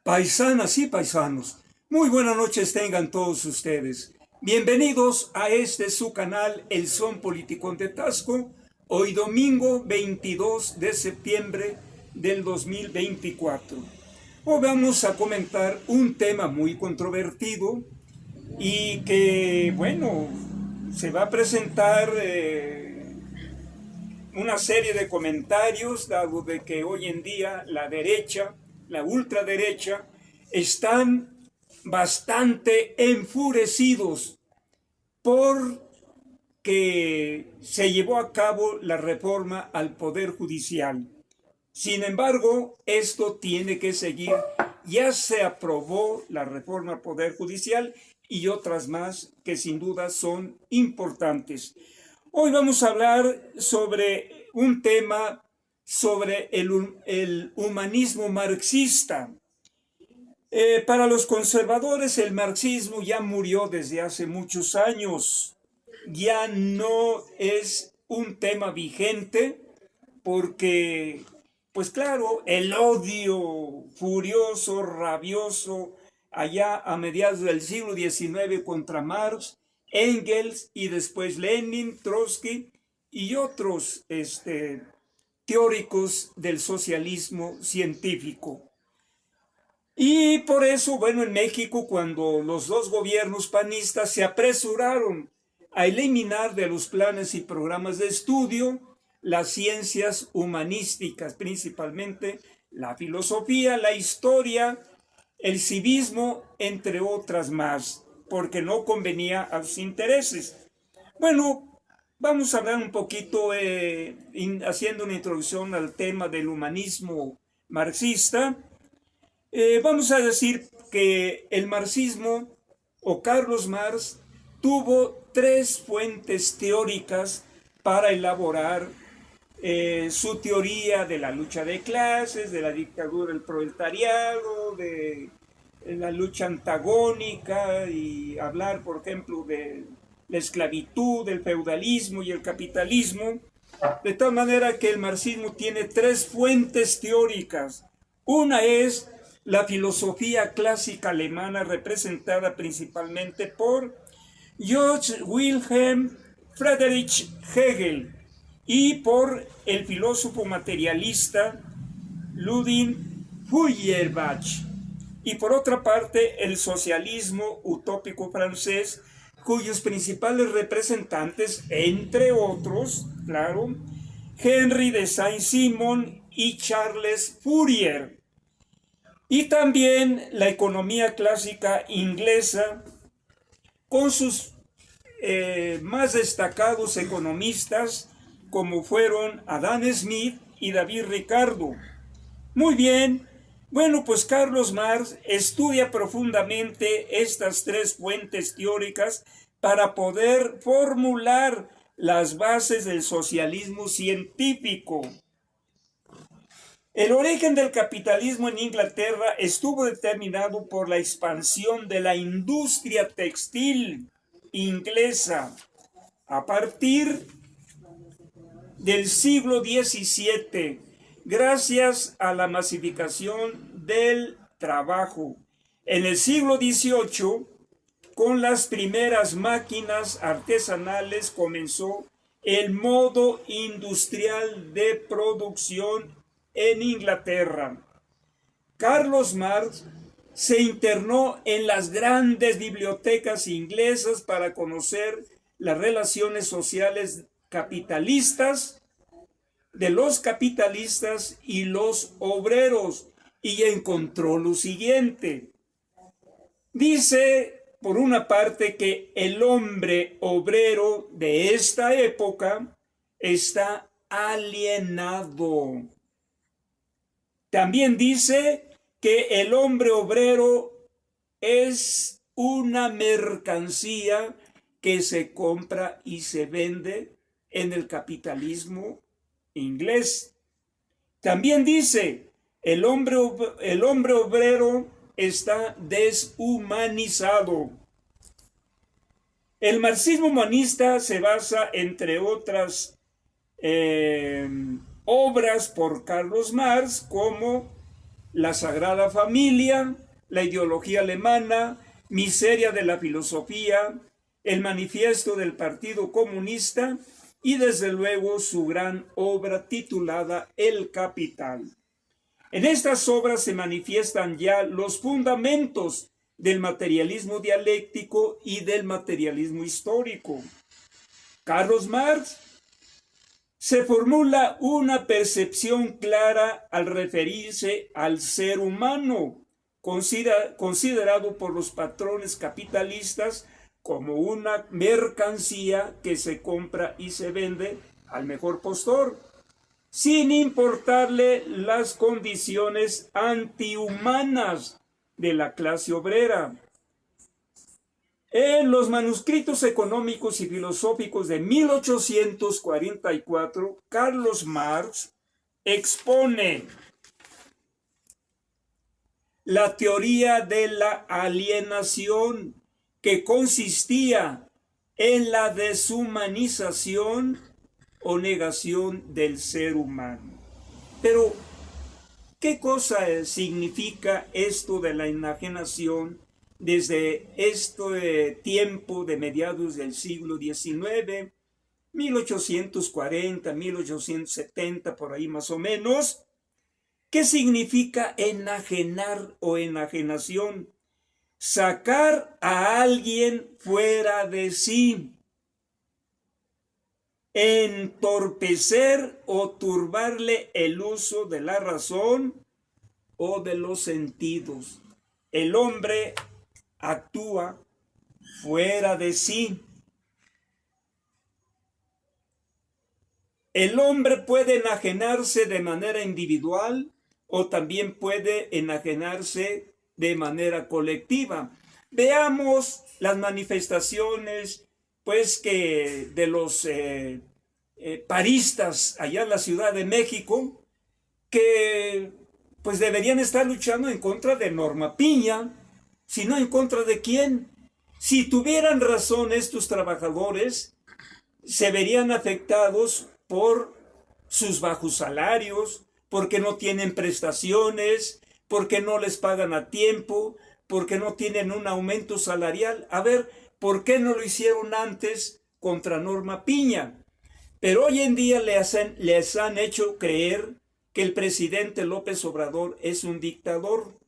Paisanas y paisanos, muy buenas noches tengan todos ustedes. Bienvenidos a su canal El Son Politicón de Tasco, hoy domingo 22 de septiembre del 2024. Hoy vamos a comentar un tema muy controvertido y que, bueno, se va a presentar una serie de comentarios, dado de que hoy en día la derecha, la ultraderecha, están bastante enfurecidos porque se llevó a cabo la reforma al Poder Judicial. Sin embargo, esto tiene que seguir. Ya se aprobó la reforma al Poder Judicial y otras más que sin duda son importantes. Hoy vamos a hablar sobre un tema sobre el humanismo marxista. Para los conservadores el marxismo ya murió desde hace muchos años. Ya no es un tema vigente porque, pues claro, el odio furioso, rabioso, allá a mediados del siglo XIX contra Marx, Engels y después Lenin, Trotsky y otros teóricos del socialismo científico. Y por eso, bueno, en México, cuando los dos gobiernos panistas se apresuraron a eliminar de los planes y programas de estudio las ciencias humanísticas, principalmente la filosofía, la historia, el civismo, entre otras más, porque no convenía a sus intereses. Bueno, vamos a hablar un poquito, haciendo una introducción al tema del humanismo marxista. Vamos a decir que el marxismo, o Carlos Marx, tuvo tres fuentes teóricas para elaborar su teoría de la lucha de clases, de la dictadura del proletariado, de la lucha antagónica, y hablar, por ejemplo, de la esclavitud, del feudalismo y el capitalismo. De tal manera que el marxismo tiene tres fuentes teóricas. Una es la filosofía clásica alemana, representada principalmente por Georg Wilhelm Friedrich Hegel y por el filósofo materialista Ludwig Feuerbach. Y por otra parte, el socialismo utópico francés, cuyos principales representantes, entre otros, claro, Henry de Saint-Simon y Charles Fourier. Y también la economía clásica inglesa, con sus más destacados economistas, como fueron Adam Smith y David Ricardo. Muy bien, bueno, pues Carlos Marx estudia profundamente estas tres fuentes teóricas para poder formular las bases del socialismo científico. El origen del capitalismo en Inglaterra estuvo determinado por la expansión de la industria textil inglesa a partir del siglo XVII, gracias a la masificación del trabajo. En el siglo XVIII, con las primeras máquinas artesanales, comenzó el modo industrial de producción en Inglaterra. Carlos Marx se internó en las grandes bibliotecas inglesas para conocer las relaciones sociales capitalistas, de los capitalistas y los obreros, y encontró lo siguiente. Dice, por una parte, que el hombre obrero de esta época está alienado. También dice que el hombre obrero es una mercancía que se compra y se vende en el capitalismo inglés. También dice, el hombre obrero está deshumanizado. El marxismo humanista se basa, entre otras obras por Carlos Marx, como la Sagrada Familia, la ideología alemana, miseria de la filosofía, el manifiesto del Partido Comunista y desde luego su gran obra titulada El Capital. En estas obras se manifiestan ya los fundamentos del materialismo dialéctico y del materialismo histórico. Carlos Marx se formula una percepción clara al referirse al ser humano, considerado por los patrones capitalistas como una mercancía que se compra y se vende al mejor postor, sin importarle las condiciones antihumanas de la clase obrera. En los manuscritos económicos y filosóficos de 1844, Carlos Marx expone la teoría de la alienación, que consistía en la deshumanización o negación del ser humano. Pero, ¿qué cosa significa esto de la enajenación desde este tiempo de mediados del siglo XIX, 1840, 1870, por ahí más o menos? ¿Qué significa enajenar o enajenación? Sacar a alguien fuera de sí, entorpecer o turbarle el uso de la razón o de los sentidos. El hombre actúa fuera de sí. El hombre puede enajenarse de manera individual o también puede enajenarse de manera colectiva. Veamos las manifestaciones, pues, que de los paristas allá en la Ciudad de México, que pues deberían estar luchando en contra de Norma Piña, si no en contra de quién. Si tuvieran razón estos trabajadores, se verían afectados por sus bajos salarios, porque no tienen prestaciones, porque no les pagan a tiempo, porque no tienen un aumento salarial. A ver, ¿por qué no lo hicieron antes contra Norma Piña? Pero hoy en día les han hecho creer que el presidente López Obrador es un dictador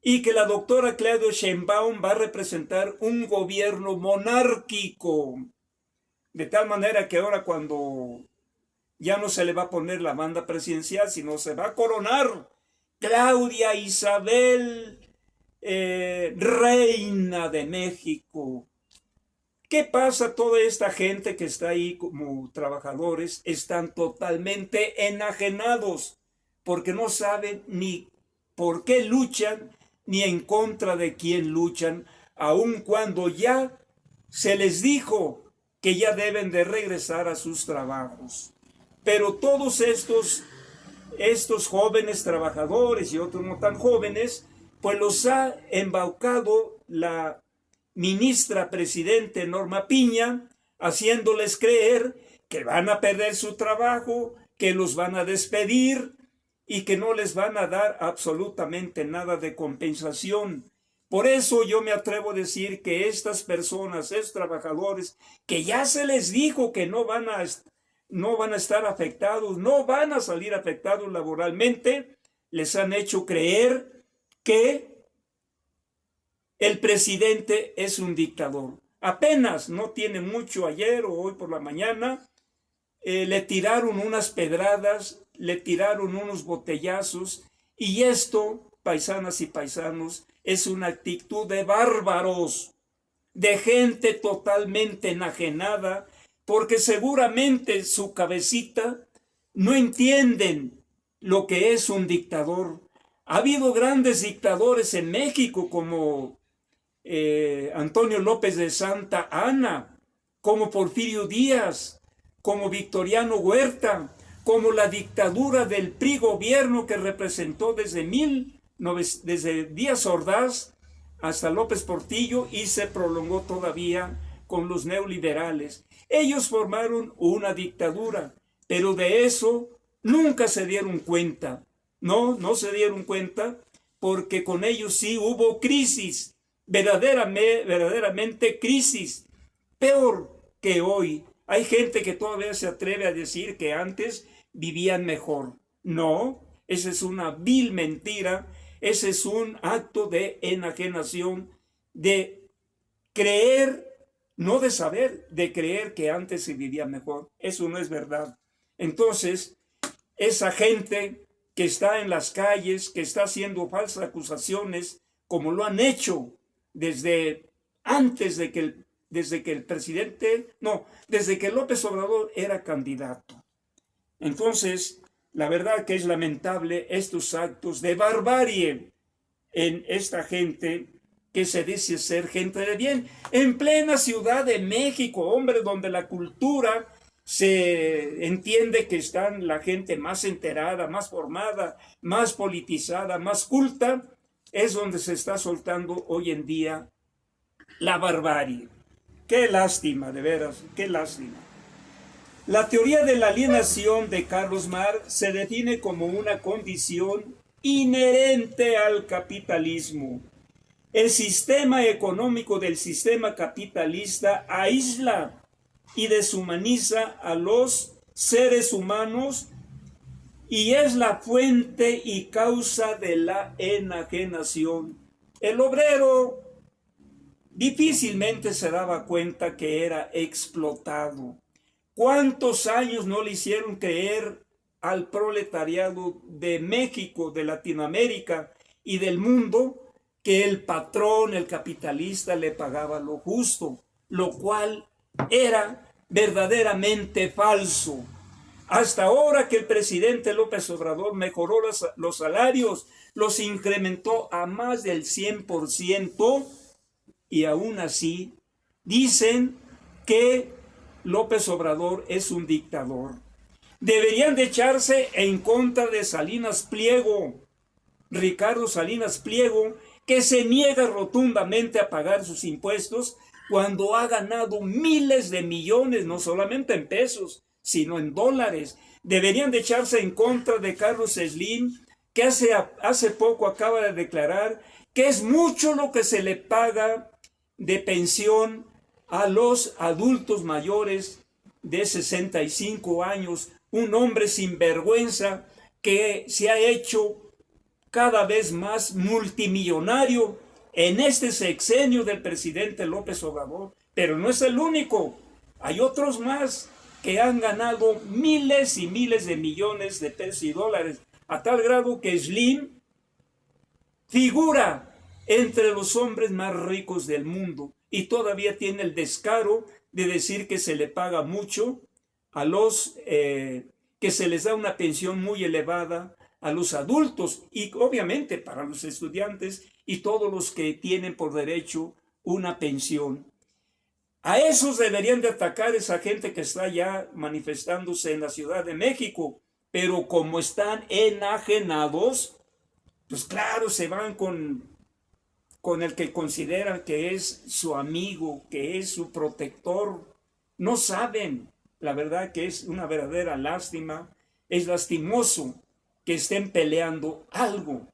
y que la doctora Claudia Sheinbaum va a representar un gobierno monárquico. De tal manera que ahora, cuando ya no se le va a poner la banda presidencial, sino se va a coronar Claudia Isabel, reina de México. ¿Qué pasa? Toda esta gente que está ahí como trabajadores están totalmente enajenados porque no saben ni por qué luchan ni en contra de quién luchan, aun cuando ya se les dijo que ya deben de regresar a sus trabajos. Pero todos estos jóvenes trabajadores y otros no tan jóvenes, pues los ha embaucado la ministra presidente Norma Piña, haciéndoles creer que van a perder su trabajo, que los van a despedir y que no les van a dar absolutamente nada de compensación. Por eso yo me atrevo a decir que estas personas, estos trabajadores, que ya se les dijo que no van a estar afectados, no van a salir afectados laboralmente, les han hecho creer que el presidente es un dictador. Apenas, no tiene mucho, ayer o hoy por la mañana, le tiraron unas pedradas, le tiraron unos botellazos, y esto, paisanas y paisanos, es una actitud de bárbaros, de gente totalmente enajenada, porque seguramente su cabecita no entienden lo que es un dictador. Ha habido grandes dictadores en México como Antonio López de Santa Anna, como Porfirio Díaz, como Victoriano Huerta, como la dictadura del PRI gobierno que representó desde Díaz Ordaz hasta López Portillo y se prolongó todavía con los neoliberales. Ellos formaron una dictadura, pero de eso nunca se dieron cuenta. No se dieron cuenta, porque con ellos sí hubo crisis, verdaderamente crisis, peor que hoy. Hay gente que todavía se atreve a decir que antes vivían mejor. No, esa es una vil mentira, ese es un acto de enajenación, de creer, no de saber, de creer que antes se vivía mejor. Eso no es verdad. Entonces, esa gente que está en las calles, que está haciendo falsas acusaciones, como lo han hecho desde antes de que desde que desde que López Obrador era candidato. Entonces, la verdad que es lamentable estos actos de barbarie en esta gente que se dice ser gente de bien, en plena Ciudad de México, hombre, donde la cultura se entiende que están la gente más enterada, más formada, más politizada, más culta, es donde se está soltando hoy en día la barbarie. Qué lástima, de veras, qué lástima. La teoría de la alienación de Carlos Marx se define como una condición inherente al capitalismo. El sistema económico del sistema capitalista aísla y deshumaniza a los seres humanos y es la fuente y causa de la enajenación. El obrero difícilmente se daba cuenta que era explotado. ¿Cuántos años no le hicieron creer al proletariado de México, de Latinoamérica y del mundo que el patrón, el capitalista, le pagaba lo justo, lo cual era verdaderamente falso? Hasta ahora que el presidente López Obrador mejoró los salarios, los incrementó a más del 100%, y aún así dicen que López Obrador es un dictador. Deberían de echarse en contra de Salinas Pliego, Ricardo Salinas Pliego, que se niega rotundamente a pagar sus impuestos cuando ha ganado miles de millones, no solamente en pesos, sino en dólares. Deberían de echarse en contra de Carlos Slim, que hace poco acaba de declarar que es mucho lo que se le paga de pensión a los adultos mayores de 65 años, un hombre sin vergüenza que se ha hecho cada vez más multimillonario en este sexenio del presidente López Obrador. Pero no es el único, hay otros más que han ganado miles y miles de millones de pesos y dólares, a tal grado que Slim figura entre los hombres más ricos del mundo y todavía tiene el descaro de decir que se le paga mucho a los que se les da una pensión muy elevada a los adultos y obviamente para los estudiantes y todos los que tienen por derecho una pensión. A esos deberían de atacar esa gente que está ya manifestándose en la Ciudad de México, pero como están enajenados, pues claro, se van con el que consideran que es su amigo, que es su protector. No saben, la verdad que es una verdadera lástima, es lastimoso que estén peleando algo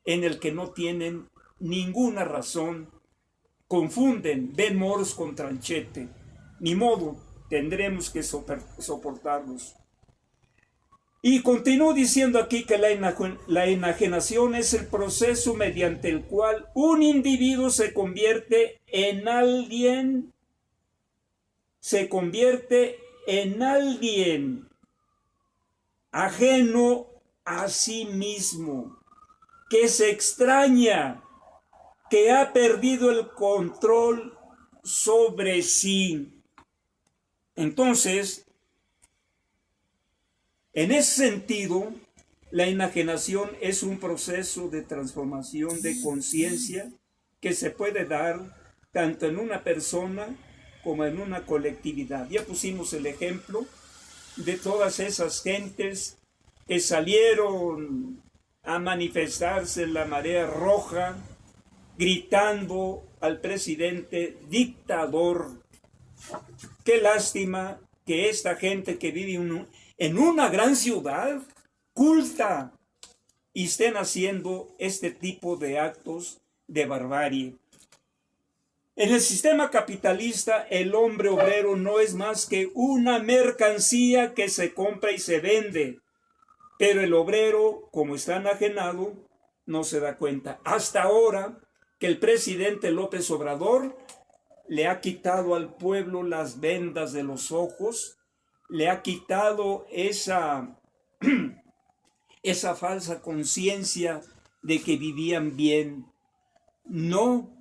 en el que no tienen ninguna razón. Confunden, ven moros con tranchete. Ni modo, tendremos que soportarlos. Y continúo diciendo aquí que la enajenación es el proceso mediante el cual un individuo se convierte en alguien ajeno a sí mismo, que se extraña, que ha perdido el control sobre sí. Entonces, en ese sentido, la enajenación es un proceso de transformación de conciencia que se puede dar tanto en una persona como en una colectividad. Ya pusimos el ejemplo de todas esas gentes que salieron a manifestarse en la marea roja, gritando al presidente dictador. Qué lástima que esta gente que vive en una gran ciudad, culta, y estén haciendo este tipo de actos de barbarie. En el sistema capitalista, el hombre obrero no es más que una mercancía que se compra y se vende. Pero el obrero, como está enajenado, no se da cuenta. Hasta ahora que el presidente López Obrador le ha quitado al pueblo las vendas de los ojos, le ha quitado esa falsa conciencia de que vivían bien. No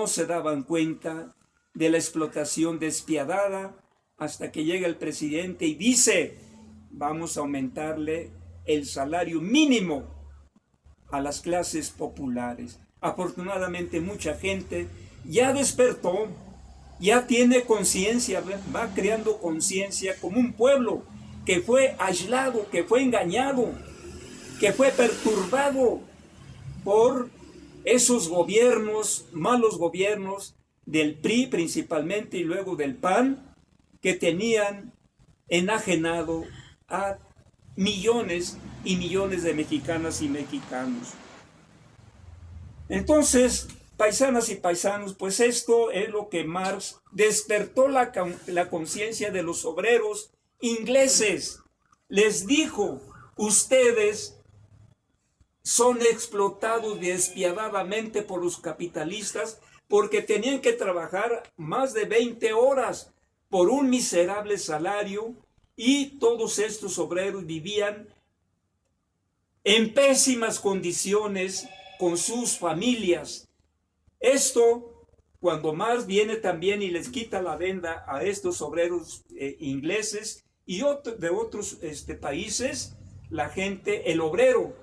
se daban cuenta de la explotación despiadada hasta que llega el presidente y dice: vamos a aumentarle el salario mínimo a las clases populares. Afortunadamente mucha gente ya despertó, ya tiene conciencia, va creando conciencia como un pueblo que fue aislado, que fue engañado, que fue perturbado por esos gobiernos, malos gobiernos del PRI principalmente y luego del PAN, que tenían enajenado a millones y millones de mexicanas y mexicanos. Entonces, paisanas y paisanos, pues esto es lo que Marx despertó la conciencia de los obreros ingleses. Les dijo: ustedes son explotados despiadadamente por los capitalistas porque tenían que trabajar más de 20 horas por un miserable salario, y todos estos obreros vivían en pésimas condiciones con sus familias. Esto, cuando Marx viene también y les quita la venda a estos obreros ingleses y de otros países, la gente, el obrero,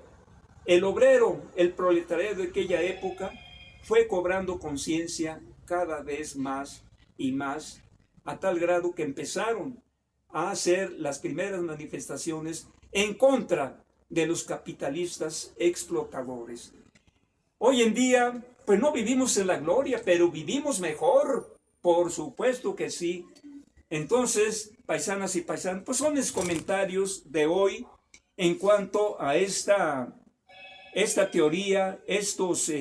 el proletariado de aquella época fue cobrando conciencia cada vez más y más, a tal grado que empezaron a hacer las primeras manifestaciones en contra de los capitalistas explotadores. Hoy en día, pues no vivimos en la gloria, pero vivimos mejor, por supuesto que sí. Entonces, paisanas y paisanos, pues son los comentarios de hoy en cuanto a esta teoría, estos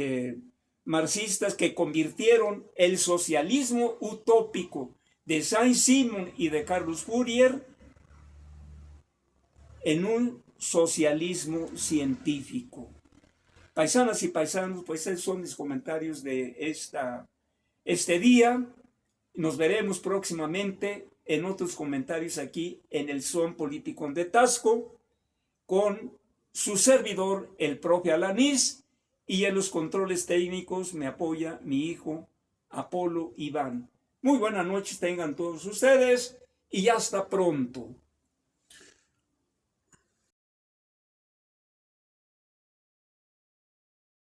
marxistas que convirtieron el socialismo utópico de Saint-Simon y de Carlos Fourier en un socialismo científico. Paisanas y paisanos, pues esos son mis comentarios de este día. Nos veremos próximamente en otros comentarios aquí en el Son Político de Tasco, con su servidor, el profe Alanís, y en los controles técnicos me apoya mi hijo Apolo Iván. Muy buenas noches tengan todos ustedes y hasta pronto.